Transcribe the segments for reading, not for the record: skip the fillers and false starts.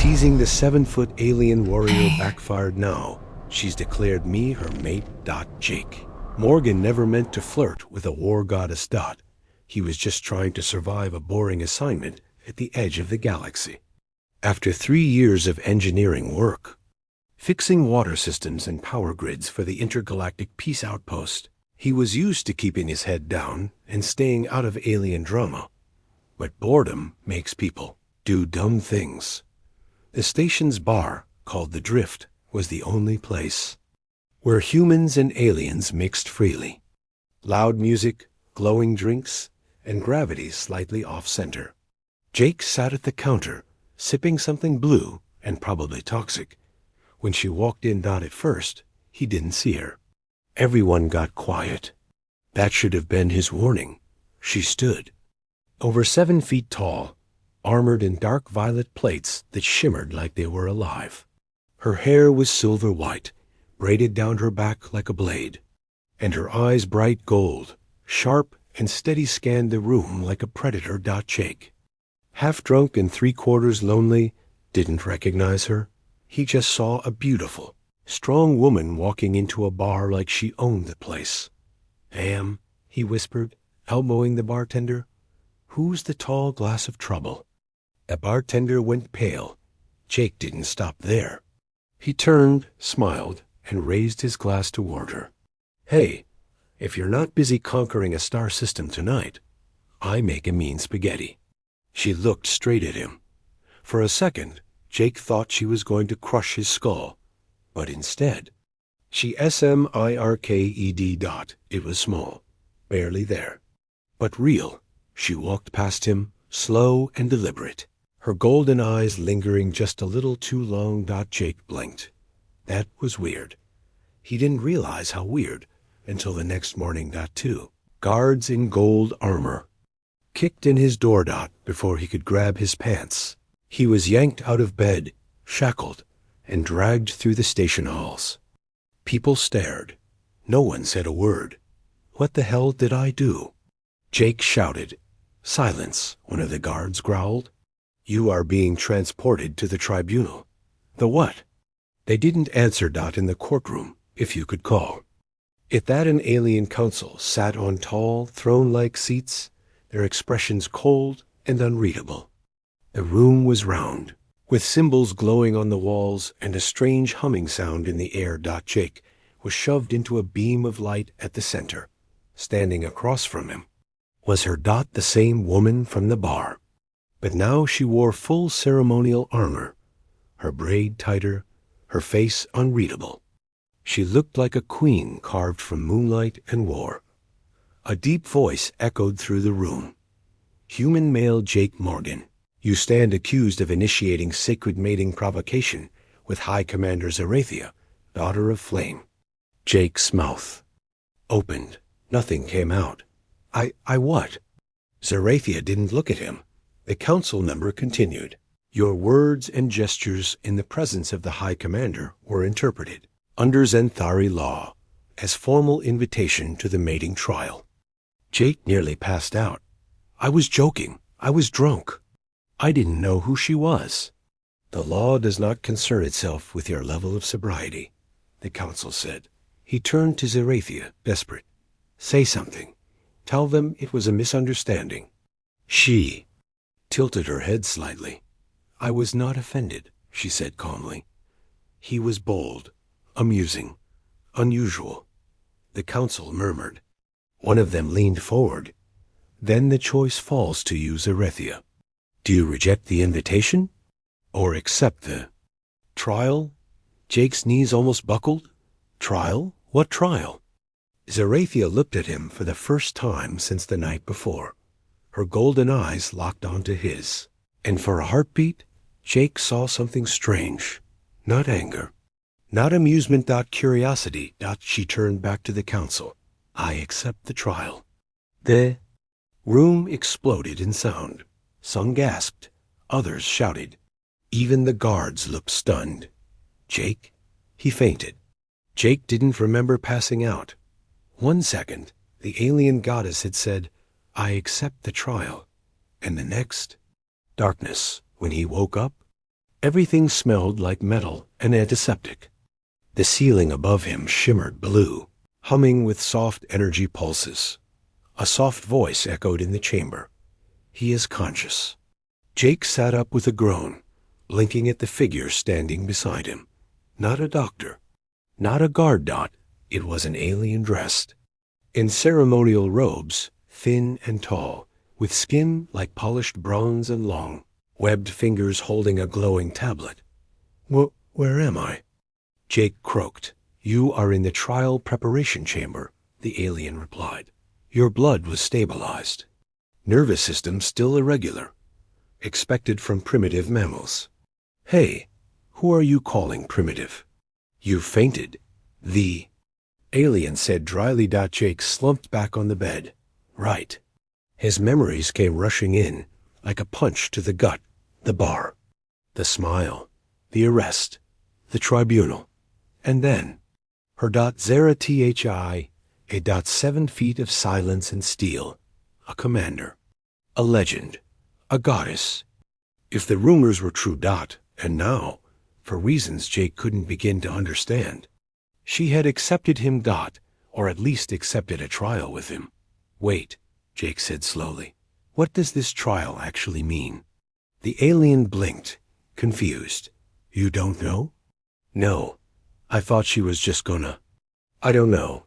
Teasing the 7-foot alien warrior backfired now. She's declared me her mate. Jake. Morgan never meant to flirt with a war goddess. He was just trying to survive a boring assignment at the edge of the galaxy. After 3 years of engineering work, fixing water systems and power grids for the intergalactic peace outpost, he was used to keeping his head down and staying out of alien drama. But boredom makes people do dumb things. The station's bar, called The Drift, was the only place where humans and aliens mixed freely. Loud music, glowing drinks, and gravity slightly off-center. Jake sat at the counter, sipping something blue and probably toxic. When she walked in, at first, he didn't see her. Everyone got quiet. That should have been his warning. She stood, over 7 feet tall, armored in dark violet plates that shimmered like they were alive. Her hair was silver white, braided down her back like a blade, and her eyes bright gold, sharp and steady, scanned the room like a predator. Jake, half drunk and 3/4 lonely, didn't recognize her. He just saw a beautiful, strong woman walking into a bar like she owned the place. He whispered, elbowing the bartender. Who's the tall glass of trouble? The bartender went pale. Jake didn't stop there. He turned, smiled, and raised his glass toward her. Hey, if you're not busy conquering a star system tonight, I make a mean spaghetti. She looked straight at him. For a second, Jake thought she was going to crush his skull, but instead, she smirked. It was small, barely there, but real. She walked past him, slow and deliberate, her golden eyes lingering just a little too long. Jake blinked. That was weird. He didn't realize how weird until the next morning. Two guards in gold armor kicked in his door. Before he could grab his pants, he was yanked out of bed, shackled, and dragged through the station halls. People stared. No one said a word. What the hell did I do? Jake shouted. Silence, one of the guards growled. You are being transported to the tribunal. The what? They didn't answer. In the courtroom, if you could call it that. An alien council sat on tall, throne-like seats, their expressions cold and unreadable. The room was round, with symbols glowing on the walls and a strange humming sound in the air. Jake was shoved into a beam of light at the center. Standing across from him was her. The same woman from the bar, but now she wore full ceremonial armor, her braid tighter, her face unreadable. She looked like a queen carved from moonlight and war. A deep voice echoed through the room. Human male Jake Morgan, you stand accused of initiating sacred mating provocation with High Commander Xenthari, daughter of Flame. Jake's mouth opened. Nothing came out. I what? Xenthari didn't look at him. The council member continued. Your words and gestures in the presence of the High Commander were interpreted, under Xenthari law, as formal invitation to the mating trial. Jake nearly passed out. I was joking. I was drunk. I didn't know who she was. The law does not concern itself with your level of sobriety, the council said. He turned to Xenthari, desperate. Say something. Tell them it was a misunderstanding. She tilted her head slightly. I was not offended, she said calmly. He was bold, amusing, unusual. The council murmured. One of them leaned forward. Then the choice falls to you, Xenthari. Do you reject the invitation or accept the trial? Jake's knees almost buckled. Trial? What trial? Xenthari looked at him for the first time since the night before. Her golden eyes locked onto his, and for a heartbeat, Jake saw something strange. Not anger, not amusement. Curiosity. She turned back to the council. I accept the trial. The room exploded in sound. Some gasped, others shouted. Even the guards looked stunned. Jake? He fainted. Jake didn't remember passing out. 1 second, the alien goddess had said, I accept the trial. And the next, darkness. When he woke up, Everything smelled like metal and antiseptic. The ceiling above him shimmered blue, humming with soft energy pulses. A soft voice echoed in the chamber. He is conscious. Jake sat up with a groan, blinking at the figure standing beside him. Not a doctor. Not a guard dot. It was an alien dressed. In ceremonial robes, thin and tall, with skin like polished bronze and long, webbed fingers holding a glowing tablet. Where am I? Jake croaked. You are in the trial preparation chamber, the alien replied. Your blood was stabilized. Nervous system still irregular. Expected from primitive mammals. Hey, who are you calling primitive? You fainted. The alien said dryly. Jake slumped back on the bed. Right. His memories came rushing in, like a punch to the gut. The bar. The smile. The arrest. The tribunal. And then, her .0 thi, 7 feet of silence and steel. A commander. A legend. A goddess. If the rumors were true. And now, for reasons Jake couldn't begin to understand, she had accepted him. Or at least accepted a trial with him. Wait, Jake said slowly. What does this trial actually mean? The alien blinked, confused. You don't know? No. I thought she was just gonna, I don't know,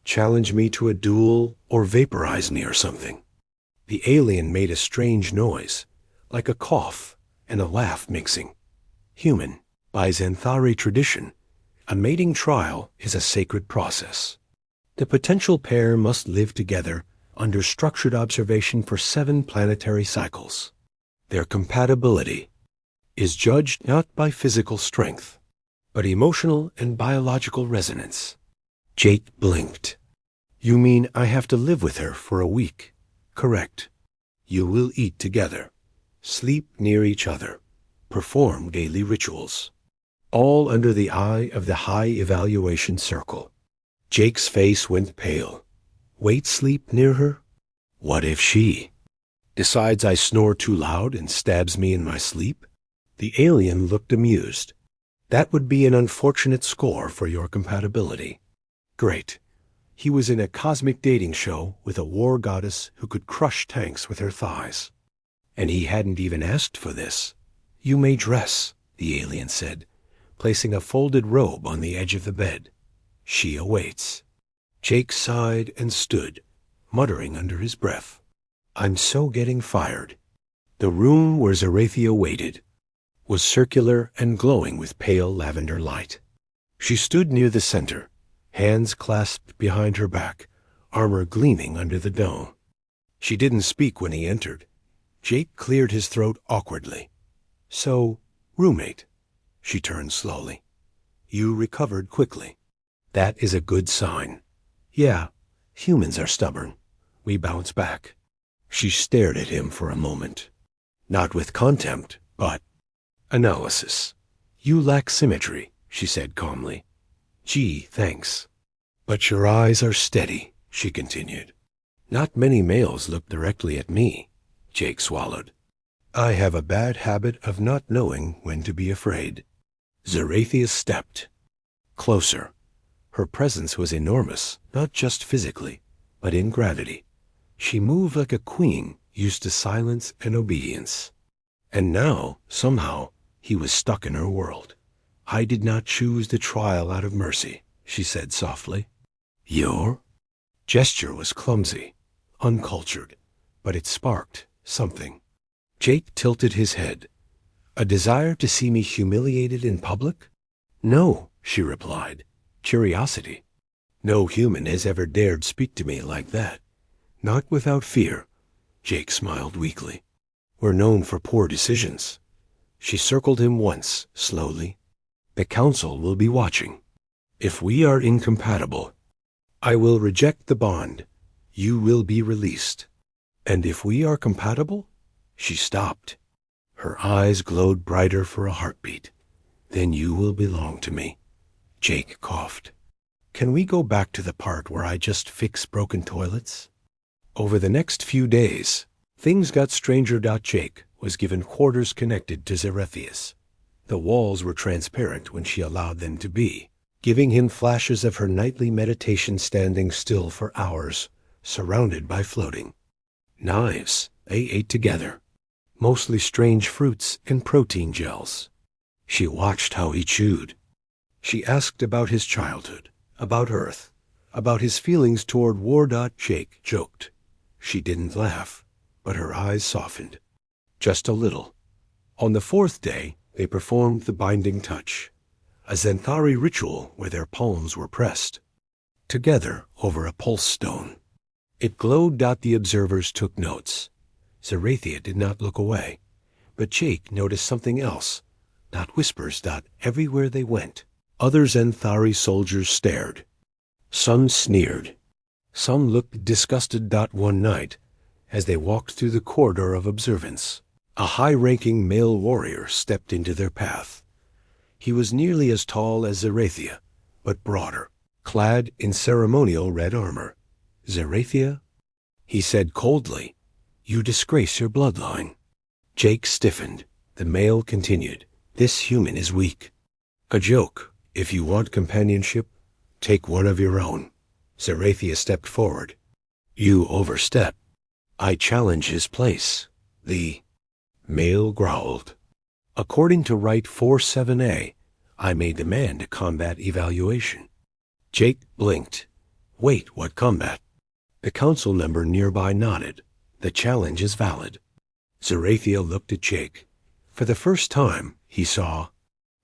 challenge me to a duel or vaporize me or something. The alien made a strange noise, like a cough and a laugh mixing. Human. By Xenthari tradition, a mating trial is a sacred process. The potential pair must live together under structured observation for 7 planetary cycles. Their compatibility is judged not by physical strength, but emotional and biological resonance. Jake blinked. You mean I have to live with her for a week? Correct. You will eat together, sleep near each other, perform daily rituals, all under the eye of the high evaluation circle. Jake's face went pale. Wait, sleep near her? What if she decides I snore too loud and stabs me in my sleep? The alien looked amused. That would be an unfortunate score for your compatibility. Great. He was in a cosmic dating show with a war goddess who could crush tanks with her thighs. And he hadn't even asked for this. You may dress, the alien said, placing a folded robe on the edge of the bed. She awaits. Jake sighed and stood, muttering under his breath. I'm so getting fired. The room where Xerathia waited was circular and glowing with pale lavender light. She stood near the center, hands clasped behind her back, armor gleaming under the dome. She didn't speak when he entered. Jake cleared his throat awkwardly. So, roommate. She turned slowly. You recovered quickly. That is a good sign. Yeah, humans are stubborn. We bounce back. She stared at him for a moment. Not with contempt, but analysis. You lack symmetry, she said calmly. Gee, thanks. But your eyes are steady, she continued. Not many males look directly at me, Jake swallowed. I have a bad habit of not knowing when to be afraid. Xerathia stepped closer. Her presence was enormous, not just physically, but in gravity. She moved like a queen used to silence and obedience. And now, somehow, he was stuck in her world. I did not choose the trial out of mercy, she said softly. Your gesture was clumsy, uncultured, but it sparked something. Jake tilted his head. A desire to see me humiliated in public? No, she replied. Curiosity. No human has ever dared speak to me like that. Not without fear. Jake smiled weakly. We're known for poor decisions. She circled him once, slowly. The council will be watching. If we are incompatible, I will reject the bond. You will be released. And if we are compatible? She stopped. Her eyes glowed brighter for a heartbeat. Then you will belong to me. Jake coughed. Can we go back to the part where I just fix broken toilets? Over the next few days, things got stranger. Jake was given quarters connected to Xerathia's. The walls were transparent when she allowed them to be, giving him flashes of her nightly meditation standing still for hours, surrounded by floating knives they ate together, mostly strange fruits and protein gels. She watched how he chewed. She asked about his childhood, about Earth, about his feelings toward war. Jake joked. She didn't laugh, but her eyes softened. Just a little. On the fourth day, they performed the binding touch, a Xenthari ritual where their palms were pressed together over a pulse stone. It glowed. The observers took notes. Xerathia did not look away, but Jake noticed something else. Not whispers. Everywhere they went, other Xenthari soldiers stared. Some sneered. Some looked disgusted. One night, as they walked through the corridor of observance, a high-ranking male warrior stepped into their path. He was nearly as tall as Xerathia, but broader, clad in ceremonial red armor. "Xerathia," he said coldly, "you disgrace your bloodline." Jake stiffened. The male continued, "This human is weak. A joke. If you want companionship, take one of your own." Xerathia stepped forward. "You overstep. I challenge his place." The male growled. "According to Rite 47A, I may demand a combat evaluation." Jake blinked. "Wait, what combat?" The council member nearby nodded. "The challenge is valid." Xerathia looked at Jake. For the first time, he saw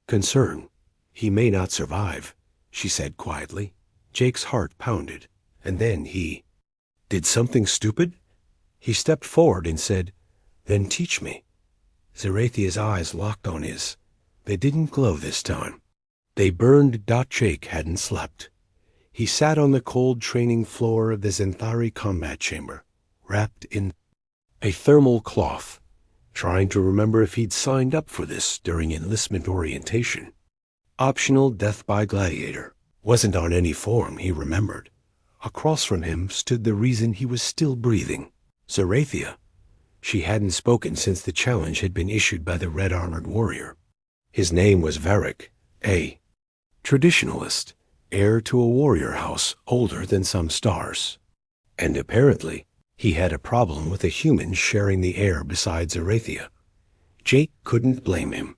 concern. "He may not survive," she said quietly. Jake's heart pounded. And then he did something stupid? He stepped forward and said, "Then teach me." Xerathia's eyes locked on his. They didn't glow this time. They burned. Jake hadn't slept. He sat on the cold training floor of the Xenthari combat chamber, wrapped in a thermal cloth, trying to remember if he'd signed up for this during enlistment orientation. Optional death by gladiator wasn't on any form, he remembered. Across from him stood the reason he was still breathing. Xerathia. She hadn't spoken since the challenge had been issued by the red-armored warrior. His name was Varric, a traditionalist, heir to a warrior house older than some stars. And apparently, he had a problem with a human sharing the air beside Xerathia. Jake couldn't blame him.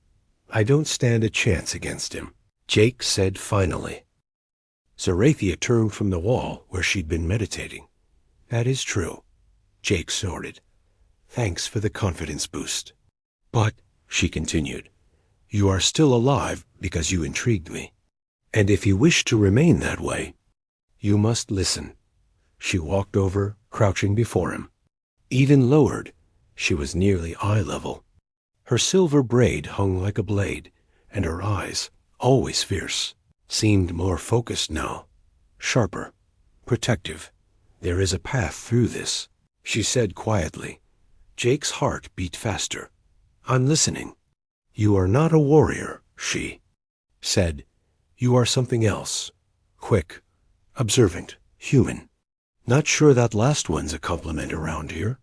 "I don't stand a chance against him," Jake said finally. Xerathia turned from the wall where she'd been meditating. "That is true," Jake snorted. "Thanks for the confidence boost. But," she continued, "you are still alive because you intrigued me. And if you wish to remain that way, you must listen." She walked over, crouching before him. Even lowered, she was nearly eye level. Her silver braid hung like a blade, and her eyes, always fierce, seemed more focused now, sharper, protective. "There is a path through this," she said quietly. Jake's heart beat faster. "I'm listening." "You are not a warrior," she said. "You are something else. Quick, observant, human. Not sure that last one's a compliment around here."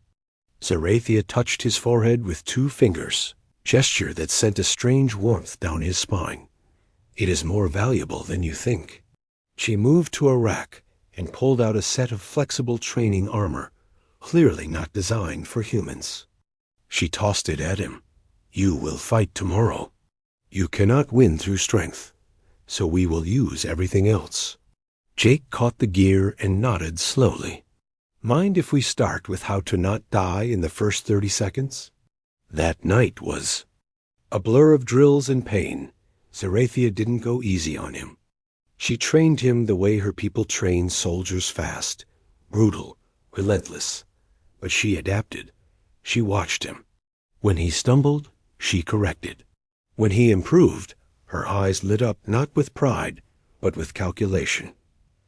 Xerathia touched his forehead with 2 fingers, gesture that sent a strange warmth down his spine. "It is more valuable than you think." She moved to a rack and pulled out a set of flexible training armor, clearly not designed for humans. She tossed it at him. "You will fight tomorrow. You cannot win through strength, so we will use everything else." Jake caught the gear and nodded slowly. "Mind if we start with how to not die in the first 30 seconds? That night was a blur of drills and pain. Xerathia didn't go easy on him. She trained him the way her people train soldiers, fast, brutal, relentless. But she adapted. She watched him. When he stumbled, she corrected. When he improved, her eyes lit up not with pride, but with calculation.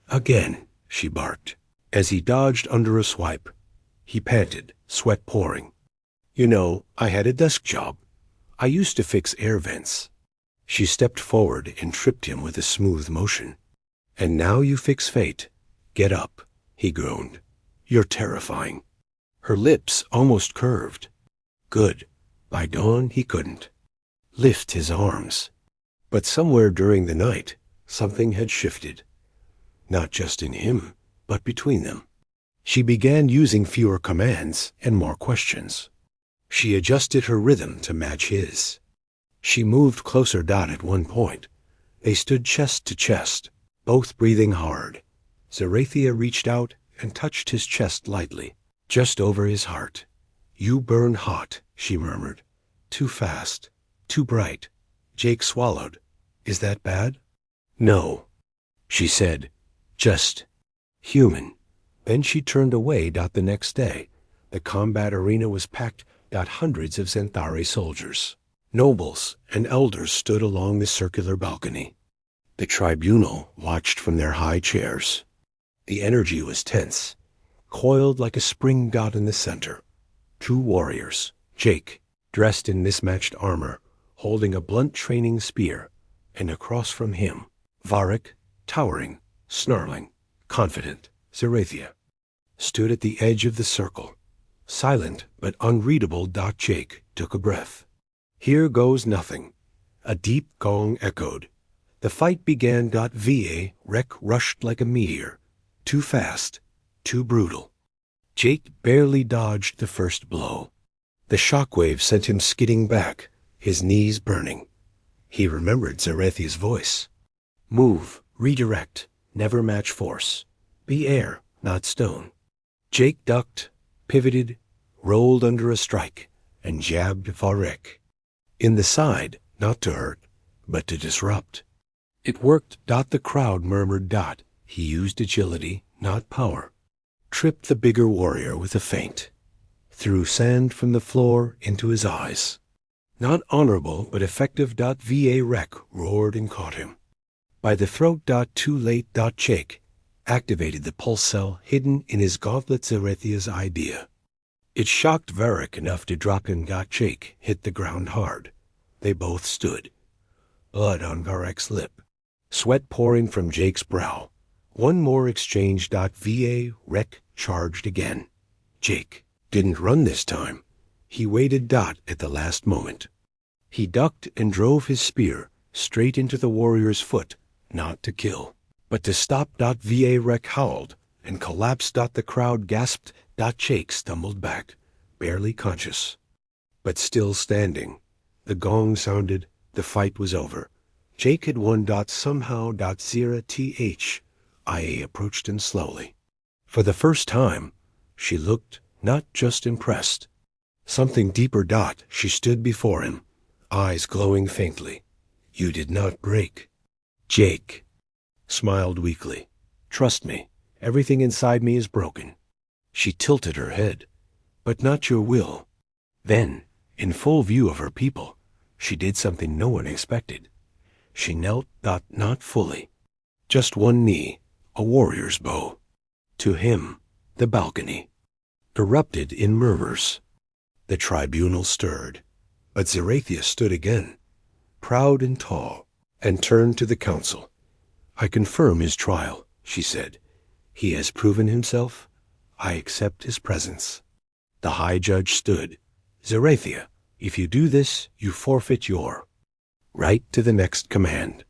"Again," she barked. As he dodged under a swipe, he panted, sweat pouring. "You know, I had a desk job. I used to fix air vents." She stepped forward and tripped him with a smooth motion. "And now you fix fate. Get up," he groaned. "You're terrifying." Her lips almost curved. Good. By dawn, he couldn't. lift his arms. But somewhere during the night, something had shifted. Not just in him, but between them. She began using fewer commands and more questions. She adjusted her rhythm to match his. She moved closer. At one point, they stood chest to chest, both breathing hard. Xerathia reached out and touched his chest lightly, just over his heart. "You burn hot," she murmured. "Too fast. Too bright." Jake swallowed. "Is that bad?" "No," she said. "Just human." Then she turned away. The next day, the combat arena was packed. Hundreds of Xenthari soldiers, nobles, and elders stood along the circular balcony. The tribunal watched from their high chairs. The energy was tense, coiled like a spring. In the center, two warriors, Jake, dressed in mismatched armor, holding a blunt training spear, and across from him, Varric, towering, snarling, confident. Xerathia stood at the edge of the circle, silent but unreadable. Jake took a breath. "Here goes nothing." A deep gong echoed. The fight began. Va Rec rushed like a meteor, too fast, too brutal. Jake barely dodged the first blow. The shockwave sent him skidding back, his knees burning. He remembered Xerathia's voice. "Move, redirect, never match force. Be air, not stone." Jake ducked, pivoted, rolled under a strike, and jabbed Varric. In the side, not to hurt, but to disrupt. It worked. The crowd murmured. He used agility, not power. Tripped the bigger warrior with a feint. Threw sand from the floor into his eyes. Not honorable, but effective. Va Rec roared and caught him. By the throat. Too late. Jake activated the pulse cell hidden in his gauntlet. Xerathia's idea. It shocked Varric enough to drop him. Jake hit the ground hard. They both stood. Blood on Varric's lip. Sweat pouring from Jake's brow. One more exchange. Va Rec charged again. Jake didn't run this time. He waited. At the last moment. He ducked and drove his spear straight into the warrior's foot, not to kill, but to stop. Va Rec howled and collapsed. The crowd gasped. Jake stumbled back, barely conscious, but still standing. The gong sounded. The fight was over. Jake had won. Somehow. Xerathia approached him slowly. For the first time, she looked not just impressed. Something deeper. She stood before him, eyes glowing faintly. "You did not break." Jake smiled weakly. "Trust me, everything inside me is broken." She tilted her head. "But not your will." Then, in full view of her people, she did something no one expected. She knelt. Not fully. Just one knee, a warrior's bow. To him, the balcony erupted in murmurs. The tribunal stirred, but Xerathia stood again, proud and tall, and turned to the council. "I confirm his trial," she said. "He has proven himself. I accept his presence." The high judge stood. "Xerathia, if you do this, you forfeit your right to the next command.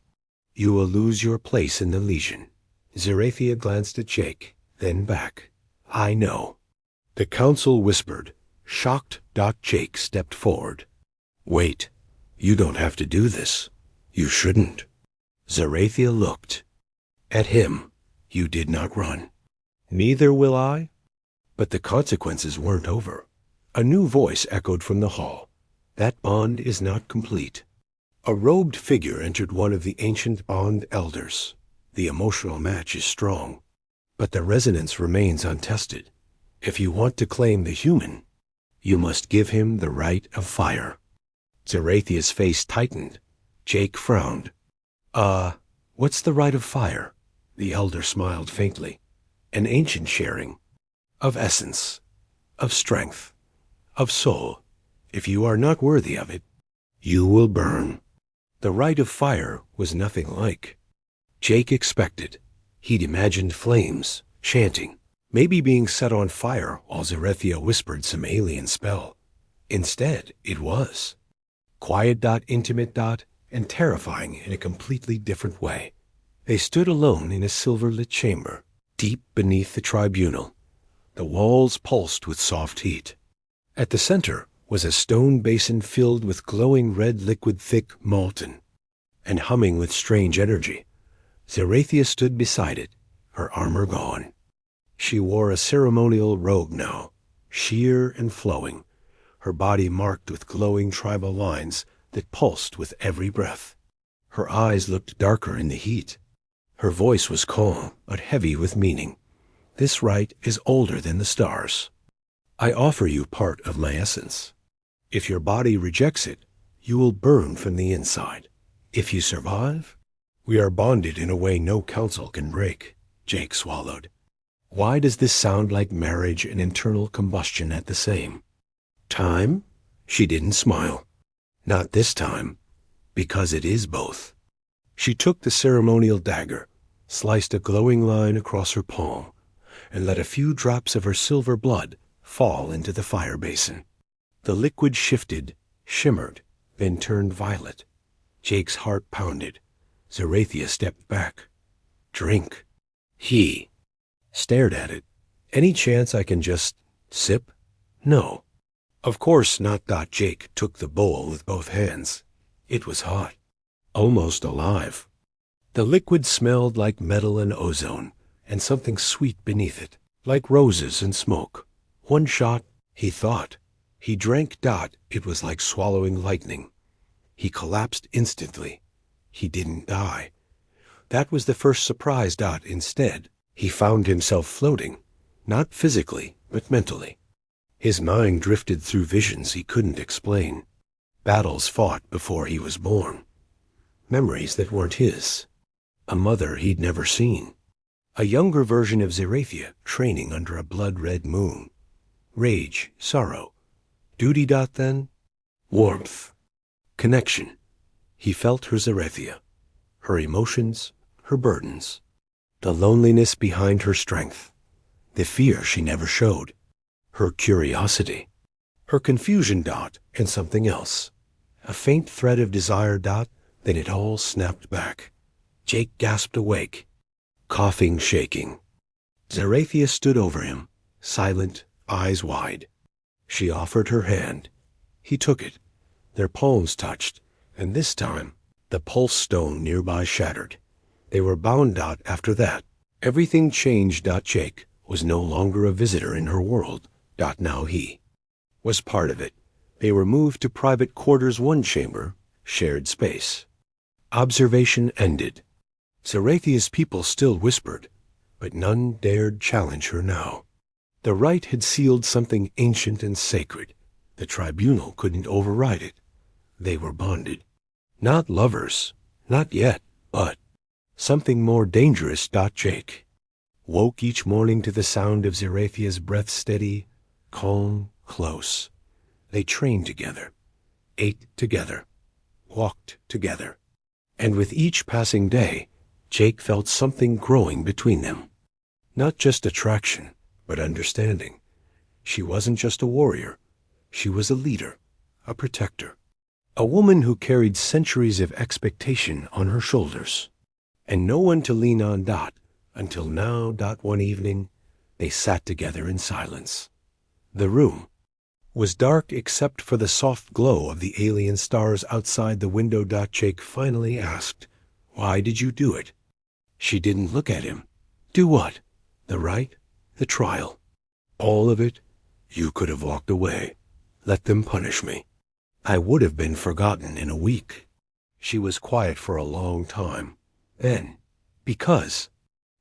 You will lose your place in the Legion." Xerathia glanced at Jake, then back. "I know." The council whispered. Shocked. Jake stepped forward. "Wait, you don't have to do this. You shouldn't." Xerathia looked at him. "You did not run." "Neither will I." But the consequences weren't over. A new voice echoed from the hall. "That bond is not complete." A robed figure entered. One of the ancient bond elders. "The emotional match is strong, but the resonance remains untested. If you want to claim the human, you must give him the right of fire." Xerathia's face tightened. Jake frowned. What's the right of fire?" The elder smiled faintly. "An ancient sharing. Of essence. Of strength. Of soul. If you are not worthy of it, you will burn." The right of fire was nothing like Jake expected. He'd imagined flames, chanting, maybe being set on fire while Xerathia whispered some alien spell. Instead, it was Quiet, intimate, and terrifying in a completely different way. They stood alone in a silver-lit chamber, deep beneath the tribunal. The walls pulsed with soft heat. At the center was a stone basin filled with glowing red liquid, thick, molten, and humming with strange energy. Xerathia stood beside it, her armor gone. She wore a ceremonial robe now, sheer and flowing, her body marked with glowing tribal lines that pulsed with every breath. Her eyes looked darker in the heat. Her voice was calm, but heavy with meaning. This rite is older than the stars. I offer you part of my essence. If your body rejects it, you will burn from the inside. If you survive, we are bonded in a way no council can break. Jake swallowed. Why does this sound like marriage and internal combustion at the same time? She didn't smile. Not this time, because it is both. She took the ceremonial dagger, sliced a glowing line across her palm, and let a few drops of her silver blood fall into the fire basin. The liquid shifted, shimmered, then turned violet. Jake's heart pounded. Xerathia stepped back. Drink. He stared at it. Any chance I can just sip? No. Of course not. Jake took the bowl with both hands. It was hot, almost alive. The liquid smelled like metal and ozone, and something sweet beneath it, like roses and smoke. One shot, he thought. He drank. It was like swallowing lightning. He collapsed instantly. He didn't die. That was the first surprise. Instead, he found himself floating, not physically, but mentally. His mind drifted through visions he couldn't explain. Battles fought before he was born. Memories that weren't his. A mother he'd never seen. A younger version of Xerathia training under a blood-red moon. Rage, sorrow. Duty. Then? Warmth. Connection. He felt her Xerathia. Her emotions, her burdens. The loneliness behind her strength. The fear she never showed. Her curiosity. Her confusion. And something else. A faint thread of desire. Then it all snapped back. Jake gasped awake, coughing, shaking. Xerathia stood over him, silent, eyes wide. She offered her hand. He took it. Their palms touched, and this time, the pulse stone nearby shattered. They were bound. After that, everything changed. Jake was no longer a visitor in her world. Now he was part of it. They were moved to private quarters, one chamber, shared space. Observation ended. Xerathia's people still whispered, but none dared challenge her now. The rite had sealed something ancient and sacred. The tribunal couldn't override it. They were bonded. Not lovers, not yet, but something more dangerous. Jake woke each morning to the sound of Xerathia's breath, steady, calm, close. They trained together, ate together, walked together. And with each passing day, Jake felt something growing between them. Not just attraction, but understanding. She wasn't just a warrior. She was a leader, a protector. A woman who carried centuries of expectation on her shoulders. And no one to lean on. Until now. One evening, they sat together in silence. The room was dark except for the soft glow of the alien stars outside the window. Jake finally asked, "Why did you do it?" She didn't look at him. Do what? The rite? The trial? All of it? You could have walked away. Let them punish me. I would have been forgotten in a week. She was quiet for a long time. Then, because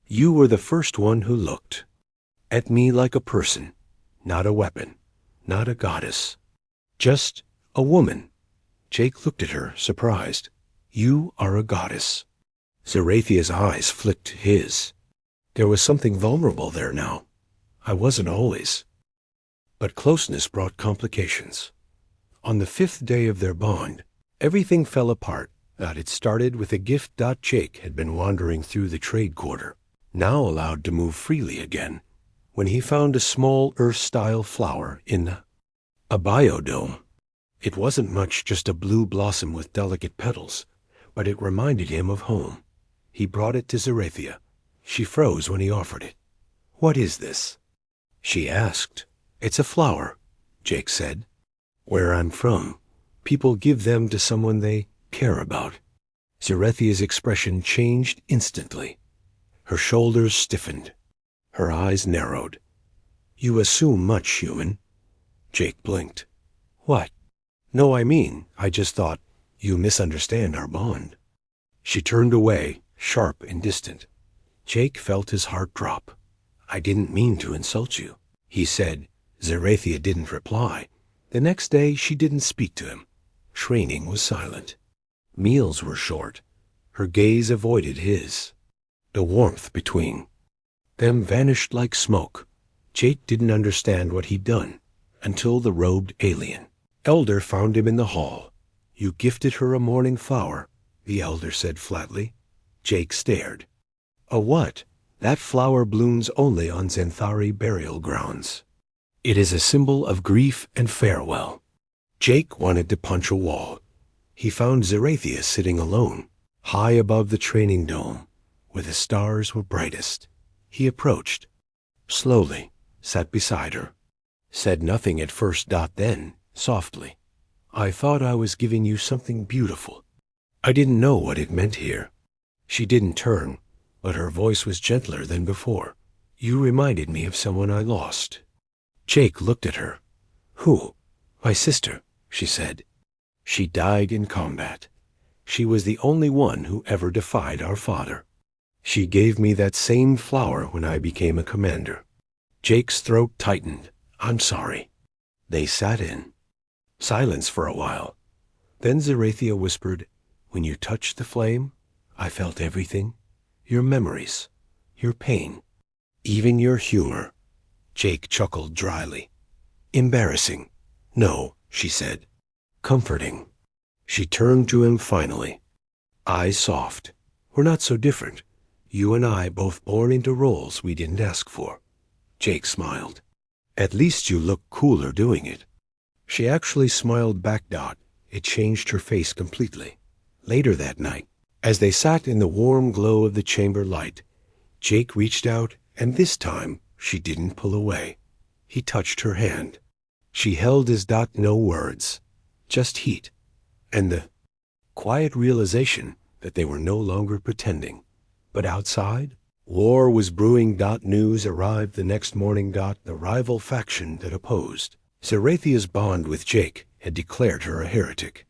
you were the first one who looked at me like a person, not a weapon, not a goddess, just a woman. Jake looked at her, surprised. You are a goddess. Xerathia's eyes flicked his. There was something vulnerable there now. I wasn't always. But closeness brought complications. On the 5th day of their bond, everything fell apart. It started with a gift. Jake had been wandering through the trade quarter, now allowed to move freely again, when he found a small Earth-style flower in a biodome. It wasn't much, just a blue blossom with delicate petals, but it reminded him of home. He brought it to Xerathia. She froze when he offered it. "What is this?" she asked. "It's a flower," Jake said. "Where I'm from, people give them to someone they care about." Xerathia's expression changed instantly. Her shoulders stiffened. Her eyes narrowed. "You assume much, human." Jake blinked. "What?" "No, I mean, I just thought you misunderstand our bond." She turned away, sharp and distant. Jake felt his heart drop. "I didn't mean to insult you," he said. Xerathia didn't reply. The next day she didn't speak to him. Training was silent. Meals were short. Her gaze avoided his. The warmth between them vanished like smoke. Jake didn't understand what he'd done until the robed alien elder found him in the hall. "You gifted her a morning flower," the elder said flatly. Jake stared. "A what?" "That flower blooms only on Xenthari burial grounds. It is a symbol of grief and farewell." Jake wanted to punch a wall. He found Xerathia sitting alone, high above the training dome, where the stars were brightest. He approached, slowly, sat beside her. Said nothing at first. Then, softly, "I thought I was giving you something beautiful. I didn't know what it meant here." She didn't turn, but her voice was gentler than before. "You reminded me of someone I lost." Jake looked at her. "Who?" "My sister," she said. "She died in combat. She was the only one who ever defied our father. She gave me that same flower when I became a commander." Jake's throat tightened. "I'm sorry." They sat in silence for a while. Then Xerathia whispered, "When you touched the flame, I felt everything. Your memories, your pain, even your humor." Jake chuckled dryly. "Embarrassing." "No," she said. "Comforting." She turned to him finally. Eyes soft. "We're not so different. You and I both born into roles we didn't ask for." Jake smiled. "At least you look cooler doing it." She actually smiled back. It changed her face completely. Later that night, as they sat in the warm glow of the chamber light, Jake reached out, and this time she didn't pull away. He touched her hand. She held his. No words, just heat, and the quiet realization that they were no longer pretending. But outside, war was brewing. News arrived the next morning. The rival faction that opposed Xerathia's bond with Jake had declared her a heretic.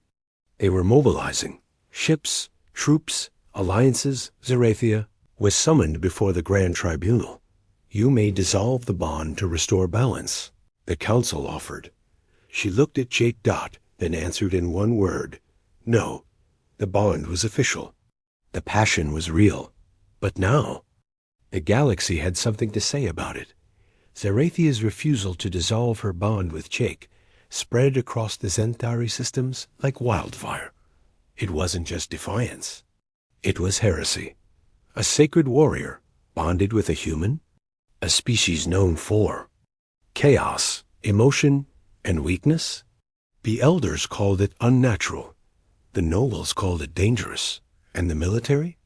They were mobilizing ships, troops, alliances. Xerathia was summoned before the Grand Tribunal. "You may dissolve the bond to restore balance," the council offered. She looked at Jake. Then answered in one word, "No." The bond was official. The passion was real. But now, the galaxy had something to say about it. Xerathia's refusal to dissolve her bond with Jake spread across the Xenthari systems like wildfire. It wasn't just defiance. It was heresy. A sacred warrior bonded with a human, a species known for chaos, emotion, and weakness. The elders called it unnatural. The nobles called it dangerous. And the military?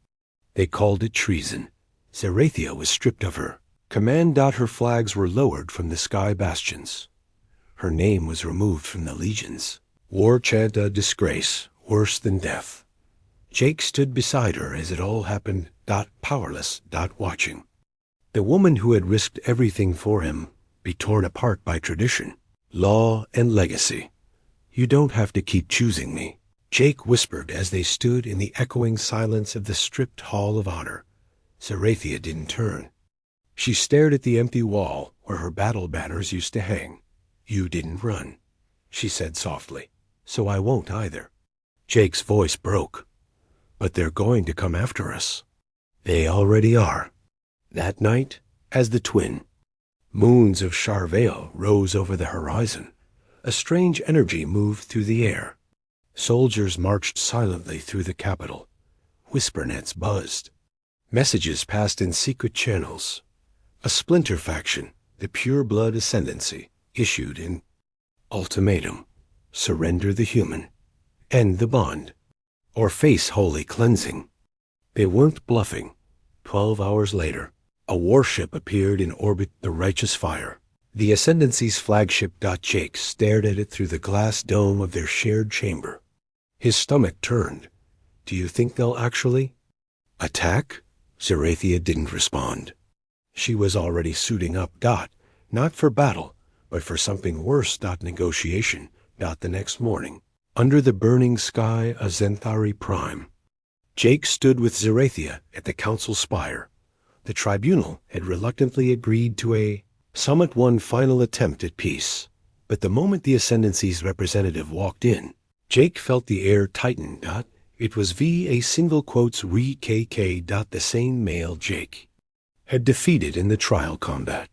They called it treason. Xerathia was stripped of her command. Her flags were lowered from the sky bastions. Her name was removed from the legions. War chant a disgrace, worse than death. Jake stood beside her as it all happened. Powerless. Watching. The woman who had risked everything for him be torn apart by tradition, law, and legacy. "You don't have to keep choosing me," Jake whispered as they stood in the echoing silence of the stripped Hall of Honor. Xerathia didn't turn. She stared at the empty wall where her battle banners used to hang. "You didn't run," she said softly, "so I won't either." Jake's voice broke. "But they're going to come after us." "They already are." That night, as the twin moons of Charveil rose over the horizon, a strange energy moved through the air. Soldiers marched silently through the capital. Whisper nets buzzed. Messages passed in secret channels. A splinter faction, the pure blood ascendancy, issued an ultimatum. surrender the human, end the bond, or face holy cleansing. They weren't bluffing. 12 hours later, a warship appeared in orbit, the Righteous Fire. The Ascendancy's flagship. Jake stared at it through the glass dome of their shared chamber. His stomach turned. Do you think they'll actually attack? Xerathia didn't respond. She was already suiting up. Not for battle, but for something worse. Negotiation. The next morning, under the burning sky of Xenthari Prime, Jake stood with Xerathia at the council spire. The tribunal had reluctantly agreed to a somewhat one final attempt at peace. But the moment the Ascendancy's representative walked in, Jake felt the air tighten. It was a single quotes re-KK. The same male Jake had defeated in the trial combat.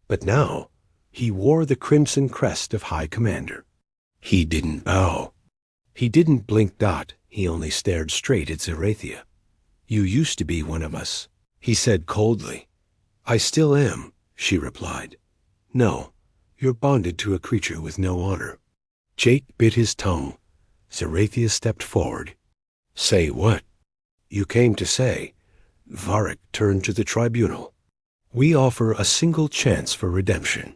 But now he wore the crimson crest of High Commander. He didn't bow. He didn't blink. He only stared straight at Xerathia. You used to be one of us, he said coldly. I still am, she replied. No, you're bonded to a creature with no honor. Jake bit his tongue. Xerathia stepped forward. Say what? You came to say. Varric turned to the tribunal. We offer a single chance for redemption.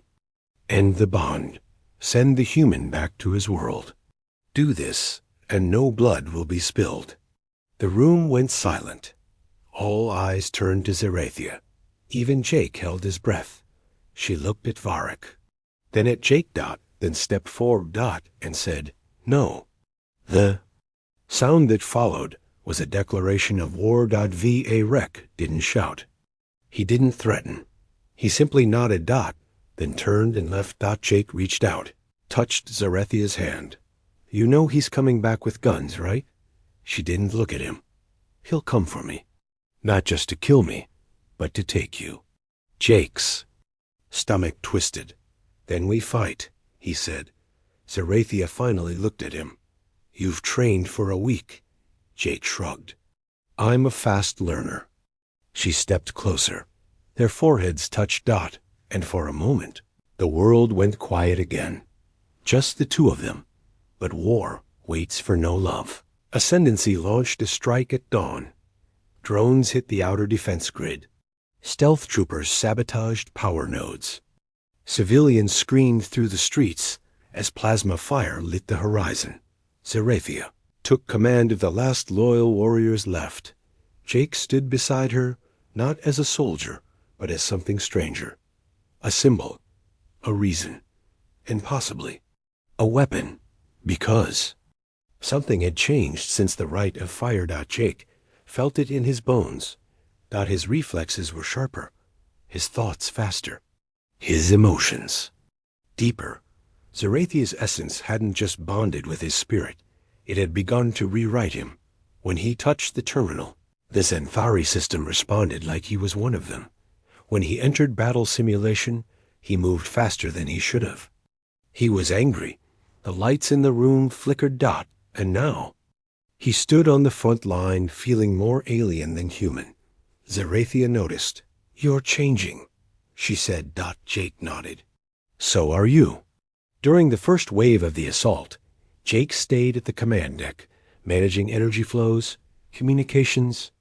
End the bond. Send the human back to his world. Do this, and no blood will be spilled. The room went silent. All eyes turned to Xerathia. Even Jake held his breath. She looked at Varric, then at Jake. Then stepped forward. And said, No. The sound that followed was a declaration of war. Varric didn't shout. He didn't threaten. He simply nodded. Then turned and left. Jake reached out, touched Xerathia's hand. You know he's coming back with guns, right? She didn't look at him. He'll come for me. Not just to kill me, but to take you. Jake's stomach twisted. Then we fight, he said. Xerathia finally looked at him. You've trained for a week. Jake shrugged. I'm a fast learner. She stepped closer. Their foreheads touched. And for a moment, the world went quiet again. Just the two of them. But war waits for no love. Ascendancy launched a strike at dawn. Drones hit the outer defense grid. Stealth troopers sabotaged power nodes. Civilians screamed through the streets as plasma fire lit the horizon. Xerathia took command of the last loyal warriors left. Jake stood beside her, not as a soldier, but as something stranger. A symbol, a reason, and possibly a weapon. Because something had changed since the rite of fire. Jake felt it in his bones. His reflexes were sharper, his thoughts faster, his emotions deeper. Xerathia's essence hadn't just bonded with his spirit, it had begun to rewrite him. When he touched the terminal, the Xenthari system responded like he was one of them. When he entered battle simulation, he moved faster than he should have. He was angry. The lights in the room flickered. And now he stood on the front line, feeling more alien than human. Xerathia noticed. You're changing, she said. Jake nodded. So are you. During the first wave of the assault, Jake stayed at the command deck, managing energy flows, communications,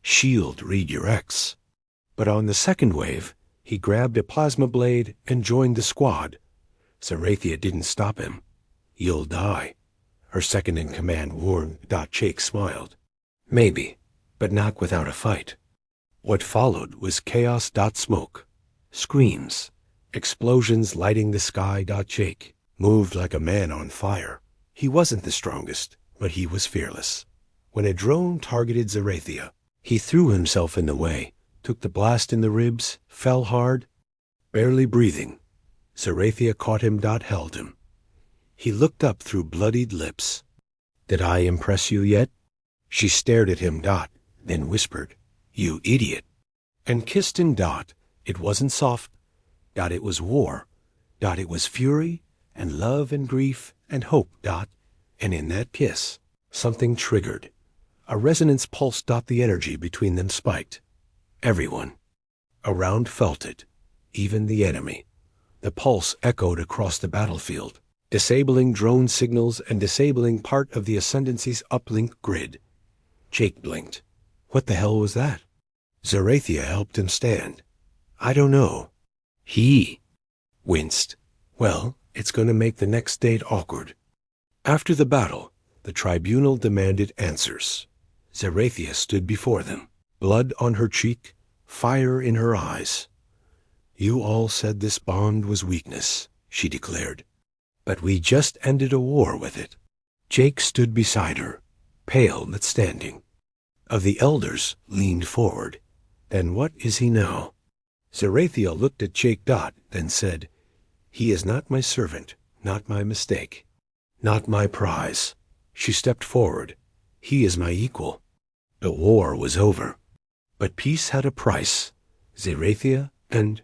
shield redirects. But on the second wave, he grabbed a plasma blade and joined the squad. Xerathia didn't stop him. You'll die, her second-in-command warned. Jake smiled. Maybe, but not without a fight. What followed was chaos. Smoke, screams, explosions lighting the sky. Jake moved like a man on fire. He wasn't the strongest, but he was fearless. When a drone targeted Xerathia, he threw himself in the way, took the blast in the ribs, fell hard, barely breathing. Xerathia caught him. Held him. He looked up through bloodied lips. Did I impress you yet? She stared at him. Then whispered, You idiot. And kissed him. It wasn't soft. It was war. It was fury and love and grief and hope. And in that kiss, something triggered. A resonance pulse. The energy between them spiked. Everyone around felt it, even the enemy. The pulse echoed across the battlefield. disabling drone signals and disabling part of the Ascendancy's uplink grid. Jake blinked. What the hell was that? Xerathia helped him stand. I don't know. He winced. Well, it's going to make the next date awkward. After the battle, the tribunal demanded answers. Xerathia stood before them, blood on her cheek, fire in her eyes. You all said this bond was weakness, she declared. But we just ended a war with it. Jake stood beside her, pale but standing. Of the elders leaned forward. Then what is he now? Xerathia looked at Jake, then said, He is not my servant, not my mistake, not my prize. She stepped forward. He is my equal. The war was over. But peace had a price. Xerathia and...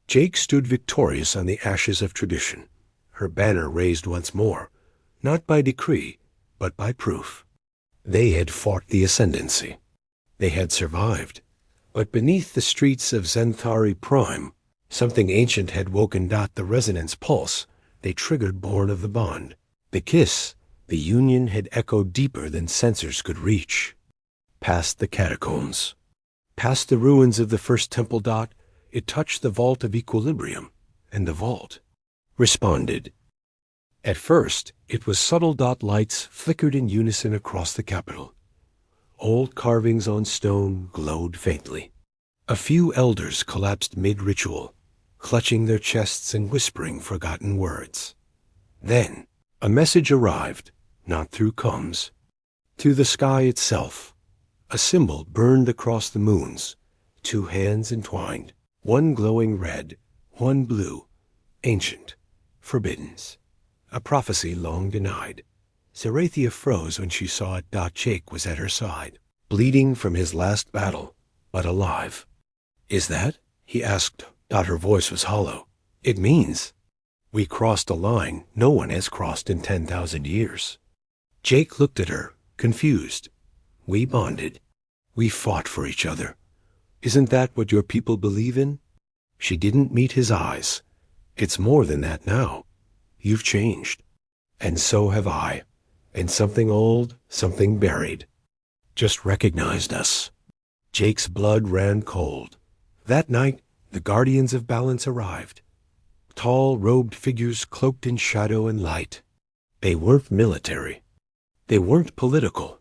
Jake stood victorious on the ashes of tradition, her banner raised once more, not by decree, but by proof. They had fought the Ascendancy. They had survived. But beneath the streets of Xenthari Prime, something ancient had woken the resonance pulse they triggered born of the bond. The kiss, the union had echoed deeper than sensors could reach. Past the catacombs, past the ruins of the first temple, it touched the vault of equilibrium, and the vault responded. At first, it was subtle lights flickered in unison across the capital. Old carvings on stone glowed faintly. A few elders collapsed mid-ritual, clutching their chests and whispering forgotten words. Then, a message arrived, not through comms. Through the sky itself, a symbol burned across the moons, two hands entwined, one glowing red, one blue, ancient, forbidden. A prophecy long denied. Xerathia froze when she saw it. Jake was at her side, bleeding from his last battle, but alive. Is that? He asked. Her voice was hollow. It means we crossed a line no one has crossed in 10,000 years. Jake looked at her, confused. We bonded. We fought for each other. Isn't that what your people believe in? She didn't meet his eyes. It's more than that now. You've changed. And so have I. And something old, something buried, just recognized us. Jake's blood ran cold. That night, the Guardians of Balance arrived. Tall, robed figures cloaked in shadow and light. They weren't military. They weren't political.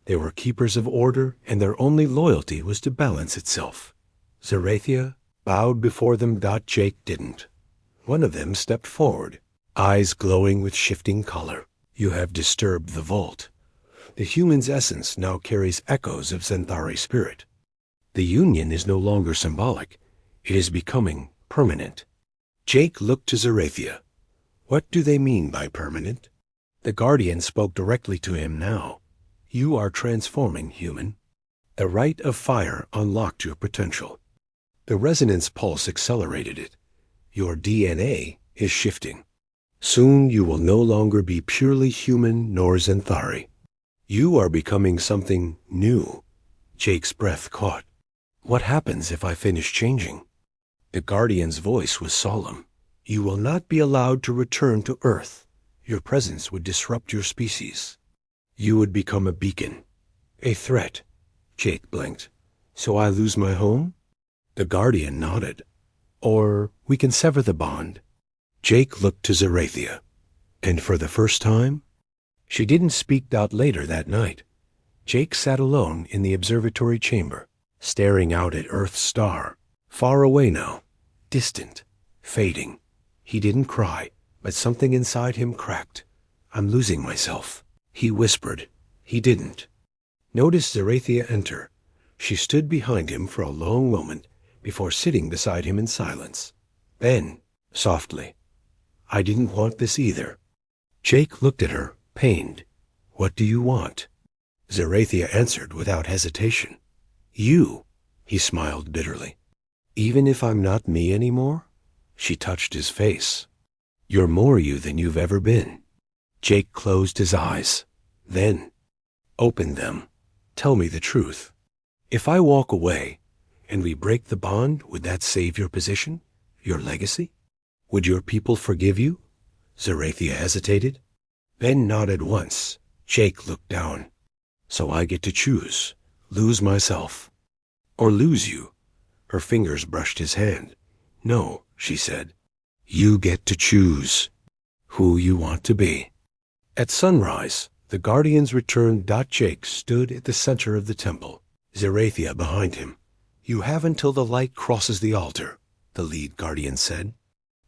They were keepers of order, and their only loyalty was to balance itself. Xerathia bowed before them. Jake didn't. One of them stepped forward, eyes glowing with shifting color. You have disturbed the vault. The human's essence now carries echoes of Xenthari's spirit. The union is no longer symbolic. It is becoming permanent. Jake looked to Xerathia. What do they mean by permanent? The Guardian spoke directly to him now. You are transforming, human. The rite of fire unlocked your potential. The resonance pulse accelerated it. Your DNA is shifting. Soon you will no longer be purely human nor Xenthari. You are becoming something new. Jake's breath caught. What happens if I finish changing? The Guardian's voice was solemn. You will not be allowed to return to Earth. Your presence would disrupt your species. You would become a beacon, a threat. Jake blinked. So I lose my home? The Guardian nodded. Or we can sever the bond. Jake looked to Xerathia. And for the first time? She didn't speak out later that night. Jake sat alone in the observatory chamber, staring out at Earth's star. Far away now, distant, fading. He didn't cry, but something inside him cracked. I'm losing myself. He whispered. He didn't. Noticed Xerathia enter. She stood behind him for a long moment before sitting beside him in silence. Then, softly, I didn't want this either. Jake looked at her, pained. What do you want? Xerathia answered without hesitation. You, he smiled bitterly. Even if I'm not me anymore? She touched his face. You're more you than you've ever been. Jake closed his eyes. Then, opened them. Tell me the truth. If I walk away, and we break the bond, would that save your position? Your legacy? Would your people forgive you? Xerathia hesitated, then nodded once. Jake looked down. So I get to choose, lose myself, or lose you. Her fingers brushed his hand. No, she said. You get to choose who you want to be. At sunrise, the guardians returned. Jake stood at the center of the temple, Xerathia behind him. You have until the light crosses the altar, the lead guardian said.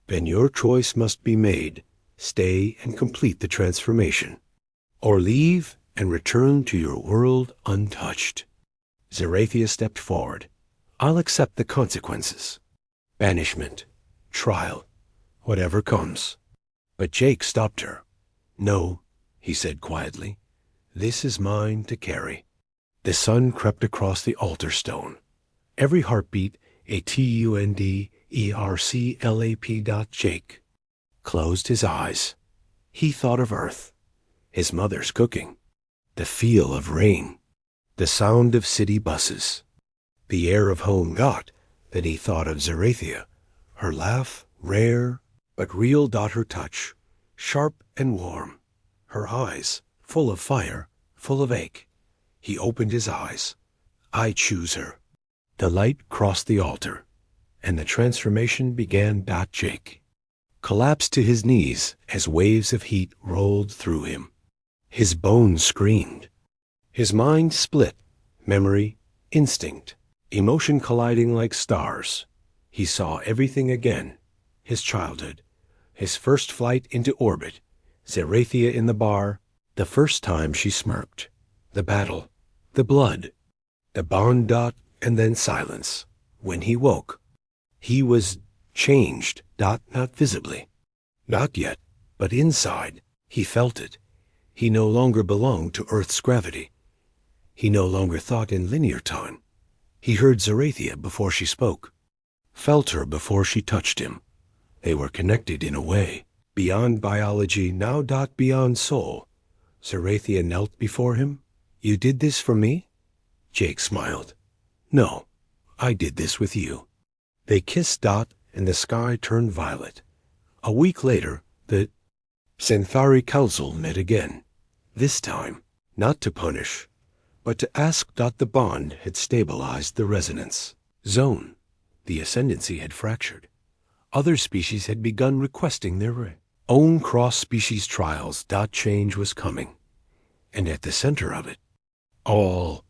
Then your choice must be made. Stay and complete the transformation, or leave and return to your world untouched. Xerathia stepped forward. I'll accept the consequences. Banishment, trial, whatever comes. But Jake stopped her. No, he said quietly. This is mine to carry. The sun crept across the altar stone. Every heartbeat a TUNDERCLAP. Jake closed his eyes. He thought of Earth, his mother's cooking, the feel of rain, the sound of city buses, the air of home. Then he thought of Xerathia, her laugh, rare but real. Her touch, sharp and warm, her eyes full of fire, full of ache. He opened his eyes. I choose her. The light crossed the altar, and the transformation began. Jake collapsed to his knees as waves of heat rolled through him. His bones screamed. His mind split, memory, instinct, emotion colliding like stars. He saw everything again. His childhood, his first flight into orbit, Xerathia in the bar, the first time she smirked, the battle, the blood, the bond. And then silence. When he woke, he was changed. Not visibly. Not yet, but inside. He felt it. He no longer belonged to Earth's gravity. He no longer thought in linear time. He heard Xerathia before she spoke, felt her before she touched him. They were connected in a way, beyond biology, now. Beyond soul. Xerathia knelt before him. You did this for me? Jake smiled. No, I did this with you. They kissed. And the sky turned violet. A week later, the Xenthari Council met again. This time, not to punish, but to ask. The bond had stabilized the resonance zone. The ascendancy had fractured. Other species had begun requesting their own cross-species trials. Change was coming. And at the center of it, all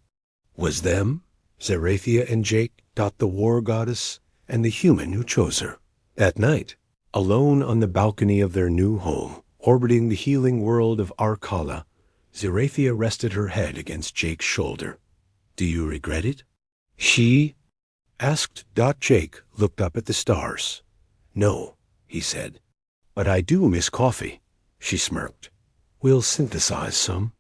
was them, Xerathia and Jake. The war goddess and the human who chose her. That night, alone on the balcony of their new home, orbiting the healing world of Arkala, Xerathia rested her head against Jake's shoulder. Do you regret it? She asked. Jake looked up at the stars. No, he said. But I do miss coffee, she smirked. We'll synthesize some.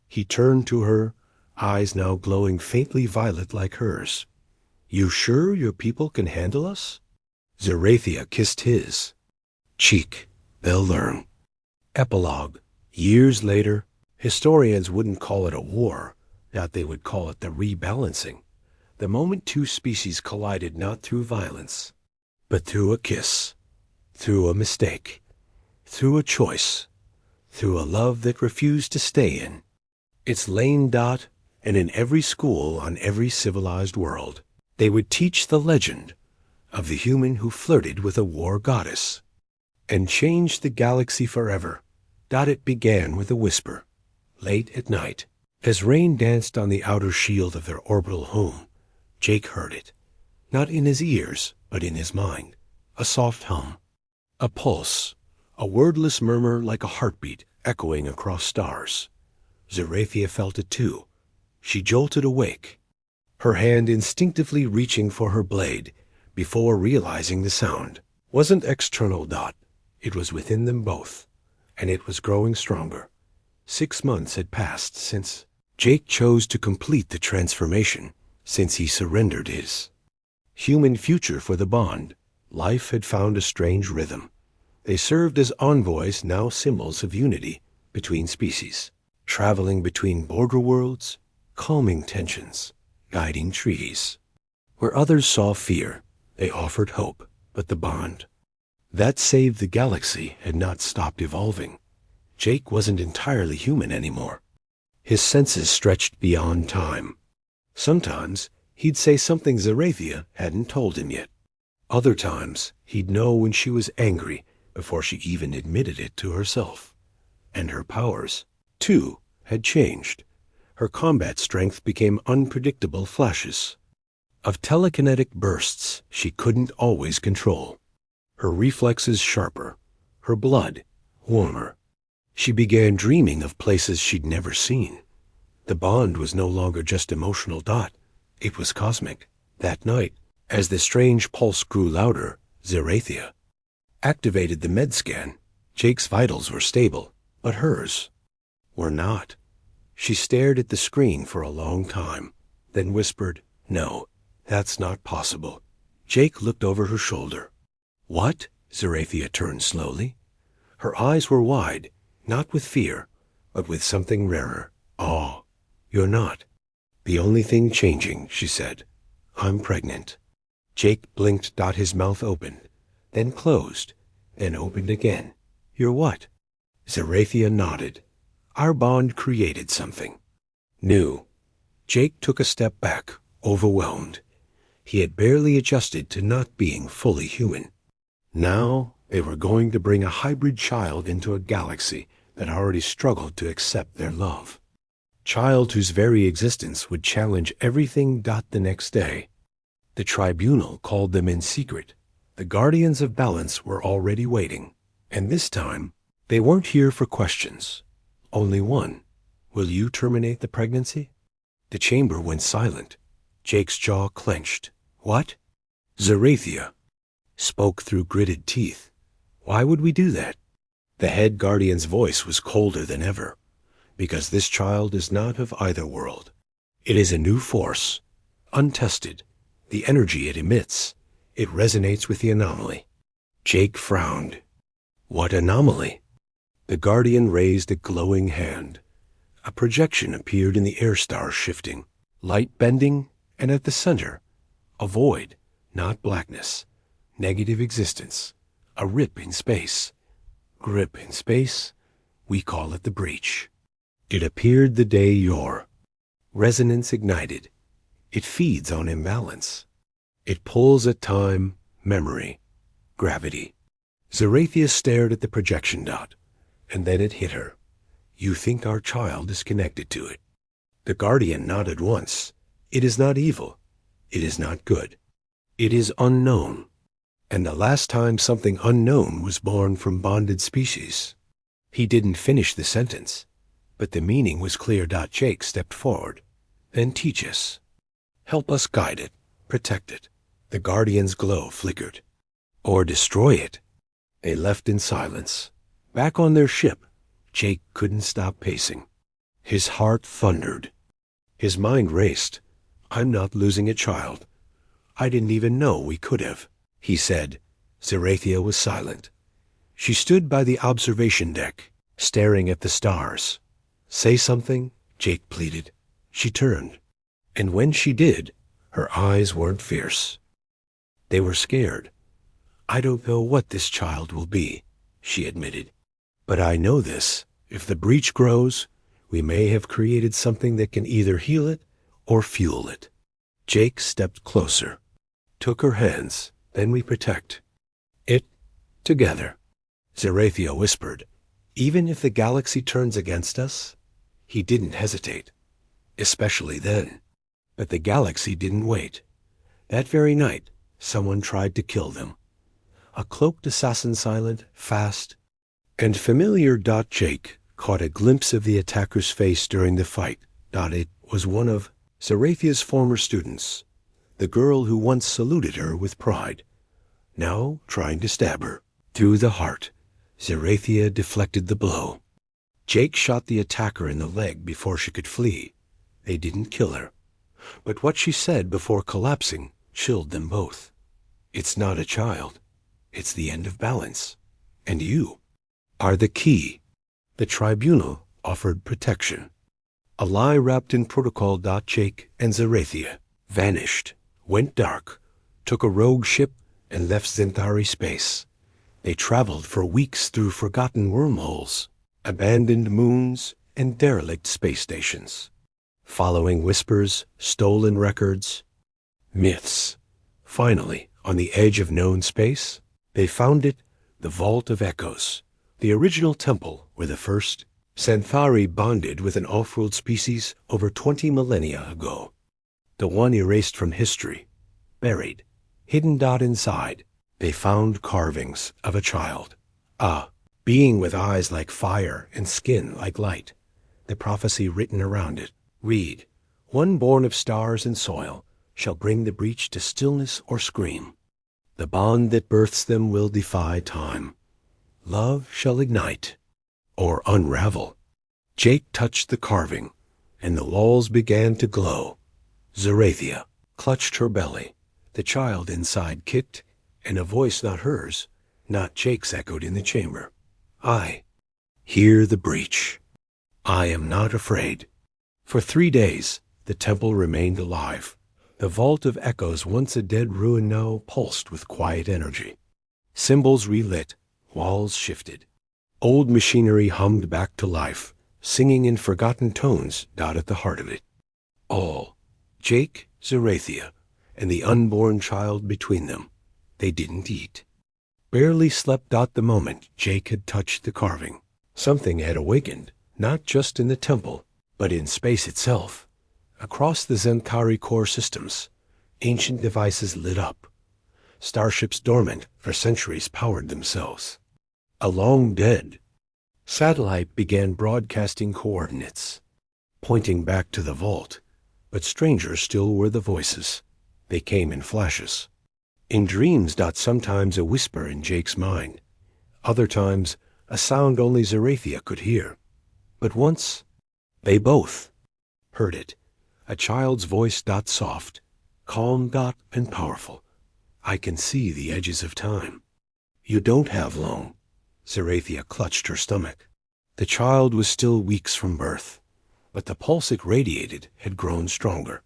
He turned to her, eyes now glowing faintly violet like hers. You sure your people can handle us? Xerathia kissed his cheek. They'll learn. Epilogue. Years later, historians wouldn't call it a war. They would call it the rebalancing. The moment two species collided not through violence, but through a kiss, through a mistake, through a choice, through a love that refused to stay in. It's Lane. And in every school on every civilized world, they would teach the legend of the human who flirted with a war goddess and changed the galaxy forever. It began with a whisper, late at night, as rain danced on the outer shield of their orbital home. Jake heard it, not in his ears, but in his mind. A soft hum, a pulse, a wordless murmur like a heartbeat echoing across stars. Xerathia felt it too. She jolted awake, her hand instinctively reaching for her blade before realizing the sound wasn't external. It was within them both, and it was growing stronger. 6 months had passed since Jake chose to complete the transformation, since he surrendered his human future for the bond. Life had found a strange rhythm. They served as envoys, now symbols of unity between species, traveling between border worlds, calming tensions, guiding treaties. Where others saw fear, they offered hope, but the bond That saved the galaxy had not stopped evolving. Jake wasn't entirely human anymore. His senses stretched beyond time. Sometimes he'd say something Xerathia hadn't told him yet. Other times he'd know when she was angry before she even admitted it to herself. And her powers, too, had changed. Her combat strength became unpredictable flashes of telekinetic bursts she couldn't always control. Her reflexes sharper, her blood warmer. She began dreaming of places she'd never seen. The bond was no longer just emotional. It was cosmic. That night, as the strange pulse grew louder, Xerathia activated the med scan. Jake's vitals were stable, but hers were not. She stared at the screen for a long time, then whispered, "No, that's not possible." Jake looked over her shoulder. "What?" Xerathia turned slowly. Her eyes were wide, not with fear, but with something rarer, awe. "You're not. The only thing changing," she said. "I'm pregnant." Jake blinked. His mouth opened, then closed, then opened again. "You're what?" Xerathia nodded. "Our bond created something new." Jake took a step back, overwhelmed. He had barely adjusted to not being fully human. Now they were going to bring a hybrid child into a galaxy that already struggled to accept their love. Child whose very existence would challenge everything. The next day, the tribunal called them in secret. The guardians of balance were already waiting, and this time they weren't here for questions. Only one. "Will you terminate the pregnancy?" The chamber went silent. Jake's jaw clenched. "What?" Xerathia spoke through gritted teeth. "Why would we do that?" The head guardian's voice was colder than ever. "Because this child is not of either world. It is a new force, untested. The energy it emits, it resonates with the anomaly." Jake frowned. "What anomaly?" The guardian raised a glowing hand. A projection appeared in the air star, shifting, light bending, and at the center, a void, not blackness, negative existence, a rip in space. Grip in space, we call it the breach. It appeared the day your resonance ignited. It feeds on imbalance. It pulls at time, memory, gravity. Xerathia stared at the projection dot, and then it hit her. "You think our child is connected to it?" The guardian nodded once. "It is not evil. It is not good. It is unknown. And the last time something unknown was born from bonded species." He didn't finish the sentence, but the meaning was clear. Jake stepped forward. "Then teach us. Help us guide it, protect it." The guardian's glow flickered. "Or destroy it." They left in silence. Back on their ship, Jake couldn't stop pacing. His heart thundered. His mind raced. "I'm not losing a child. I didn't even know we could have," he said. Xerathia was silent. She stood by the observation deck, staring at the stars. "Say something," Jake pleaded. She turned, and when she did, her eyes weren't fierce. They were scared. "I don't know what this child will be," she admitted. "But I know this. If the breach grows, we may have created something that can either heal it or fuel it." Jake stepped closer, took her hands. "Then we protect it together." Xerathia whispered, "Even if the galaxy turns against us?" He didn't hesitate. "Especially then." But the galaxy didn't wait. That very night, someone tried to kill them. A cloaked assassin, silent, fast, and familiar. Jake caught a glimpse of the attacker's face during the fight. It was one of Xerathia's former students, the girl who once saluted her with pride, now trying to stab her through the heart. Xerathia deflected the blow. Jake shot the attacker in the leg before she could flee. They didn't kill her, but what she said before collapsing chilled them both. "It's not a child. It's the end of balance. And you are the key." The tribunal offered protection. A lie wrapped in protocol. Jake and Xerathia vanished, went dark, took a rogue ship, and left Xenthari space. They traveled for weeks through forgotten wormholes, abandoned moons, and derelict space stations, following whispers, stolen records, myths. Finally, on the edge of known space, they found it, the Vault of Echoes, the original temple where the first Xenthari bonded with an off-world species over 20 millennia ago. The one erased from history, buried, hidden. Inside, they found carvings of a child, a being with eyes like fire and skin like light. The prophecy written around it, read, "One born of stars and soil shall bring the breach to stillness or scream. The bond that births them will defy time. Love shall ignite or unravel." Jake touched the carving, and the walls began to glow. Xerathia clutched her belly. The child inside kicked, and a voice not hers, not Jake's, echoed in the chamber. "I hear the breach. I am not afraid." For 3 days, the temple remained alive. The Vault of Echoes, once a dead ruin, now pulsed with quiet energy. Symbols relit, walls shifted. Old machinery hummed back to life, singing in forgotten tones. At the heart of it all, Jake, Xerathia, and the unborn child between them. They didn't eat, barely slept. The moment Jake had touched the carving, something had awakened, not just in the temple, but in space itself. Across the Xenthari core systems, ancient devices lit up. Starships dormant for centuries powered themselves. A long dead satellite began broadcasting coordinates, pointing back to the vault, but stranger still were the voices. They came in flashes, in dreams. Sometimes a whisper in Jake's mind, other times a sound only Xerathia could hear. But once, they both heard it, a child's voice. Soft, calm. And powerful. "I can see the edges of time. You don't have long." Xerathia clutched her stomach. The child was still weeks from birth, but the pulse it radiated had grown stronger.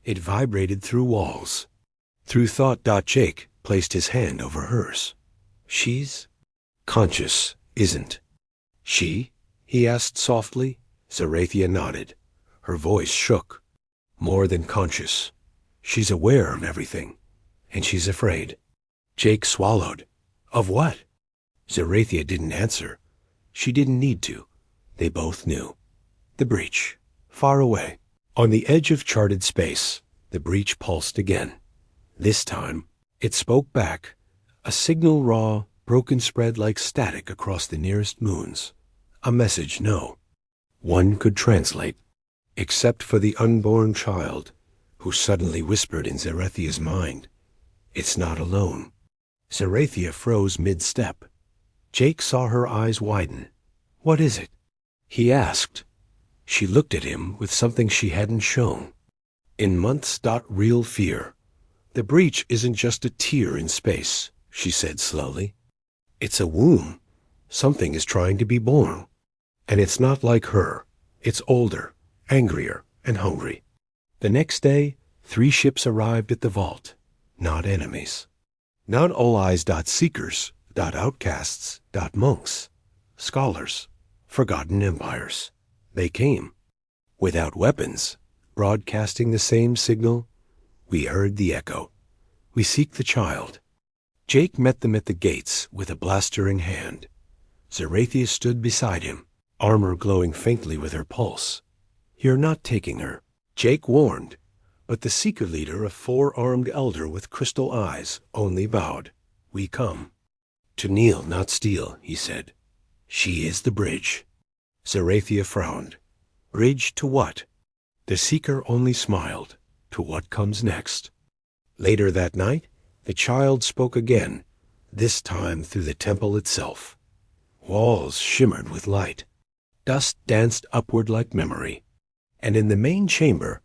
It vibrated through walls, through thought. Jake placed his hand over hers. "She's conscious, isn't she?" he asked softly. Xerathia nodded. Her voice shook. "More than conscious. She's aware of everything, and she's afraid." Jake swallowed. "Of what?" Xerathia didn't answer. She didn't need to. They both knew. The breach, far away, on the edge of charted space. The breach pulsed again. This time, it spoke back, a signal raw, broken, spread like static across the nearest moons. A message no one could translate, except for the unborn child, who suddenly whispered in Xerathia's mind, "It's not alone." Xerathia froze mid-step. Jake saw her eyes widen. "What is it?" he asked. She looked at him with something she hadn't shown in months. Real fear. "The breach isn't just a tear in space," she said slowly. "It's a womb. Something is trying to be born. And it's not like her. It's older, angrier, and hungry." The next day, 3 ships arrived at the vault. Not enemies. Not all eyes. Seekers. Outcasts. Monks. Scholars. Forgotten empires. They came, without weapons, broadcasting the same signal. "We heard the echo. We seek the child." Jake met them at the gates with a blaster in hand. Xerathia stood beside him, armor glowing faintly with her pulse. "You're not taking her," Jake warned, but the seeker leader, a 4-armed elder with crystal eyes, only bowed. "We come to kneel, not steal," he said. "She is the bridge." Xerathia frowned. "Bridge to what?" The seeker only smiled. "To what comes next." Later that night, the child spoke again, this time through the temple itself. Walls shimmered with light. Dust danced upward like memory. And in the main chamber,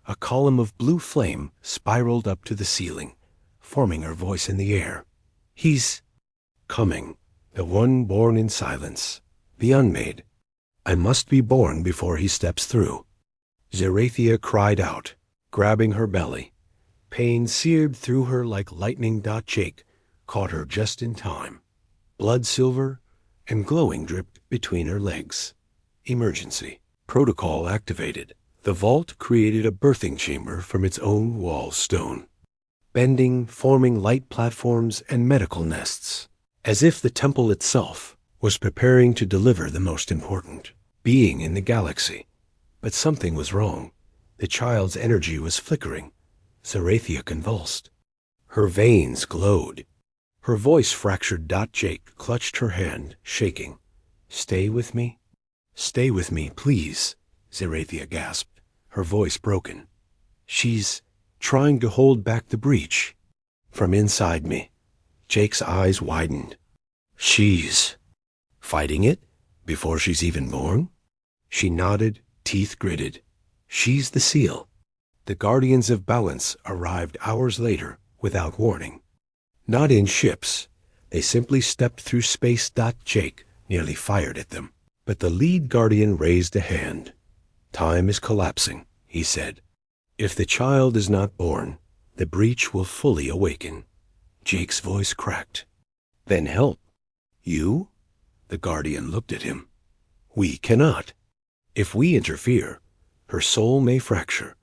a column of blue flame spiraled up to the ceiling, forming her voice in the air. "He's coming, the one born in silence, the unmade. I must be born before he steps through." Xerathia cried out, grabbing her belly. Pain seared through her like lightning. Jake caught her just in time. Blood silver and glowing dripped between her legs. Emergency. Protocol activated. The vault created a birthing chamber from its own wall stone, bending, forming light platforms and medical nests, as if the temple itself was preparing to deliver the most important being in the galaxy. But something was wrong. The child's energy was flickering. Xenthari convulsed. Her veins glowed. Her voice fractured. Jake clutched her hand, shaking. "Stay with me? Stay with me, please," Xenthari gasped, her voice broken. "She's trying to hold back the breach from inside me." Jake's eyes widened. "She's fighting it before she's even born?" She nodded, teeth gritted. "She's the seal." The Guardians of Balance arrived hours later without warning. Not in ships. They simply stepped through space. Jake nearly fired at them, but the lead Guardian raised a hand. "Time is collapsing," he said. "If the child is not born, the breach will fully awaken." Jake's voice cracked. "Then help." "You?" The Guardian looked at him. "We cannot. If we interfere, her soul may fracture.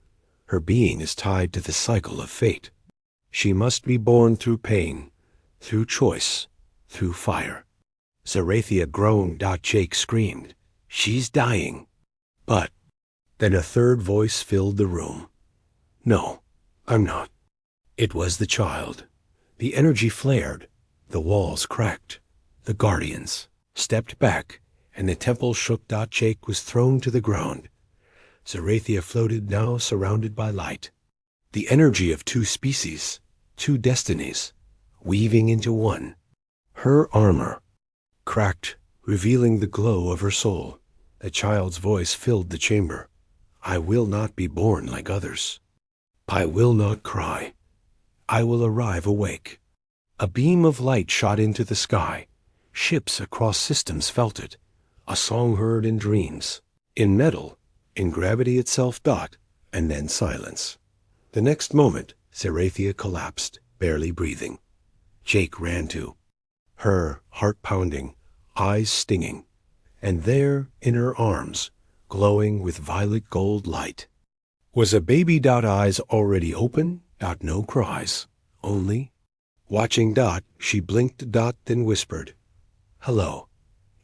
Her being is tied to the cycle of fate. She must be born through pain, through choice, through fire." Xenthari groaned. Jake screamed. "She's dying." "But—" Then a third voice filled the room. "No, I'm not." It was the child. The energy flared. The walls cracked. The Guardians stepped back, and the temple shook. Jake was thrown to the ground. Xenthari floated, now surrounded by light. The energy of two species, two destinies, weaving into one. Her armor cracked, revealing the glow of her soul. The child's voice filled the chamber. "I will not be born like others. I will not cry. I will arrive awake." A beam of light shot into the sky. Ships across systems felt it. A song heard in dreams. In metal, in gravity itself. And then silence. The next moment, Xenthari collapsed, barely breathing. Jake ran to her, heart pounding, eyes stinging, and there, in her arms, glowing with violet gold light, was a baby. Eyes already open. No cries, only watching. She blinked. Then whispered, "Hello."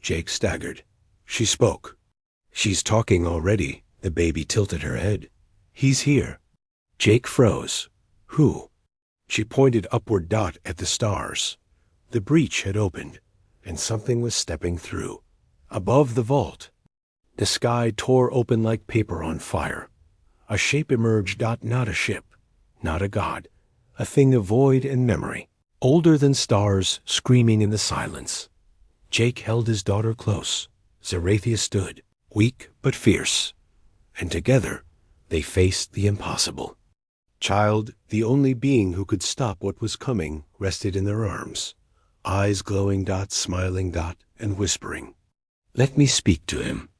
Jake staggered. She spoke. "She's talking already." The baby tilted her head. "He's here." Jake froze. "Who?" She pointed upward. At the stars. The breach had opened, and something was stepping through. Above the vault, the sky tore open like paper on fire. A shape emerged. Not a ship, not a god, a thing of void and memory, older than stars, screaming in the silence. Jake held his daughter close. Xenthari stood, weak but fierce, and together they faced the impossible. Child, the only being who could stop what was coming, rested in their arms, eyes glowing. Smiling. And whispering, "Let me speak to him."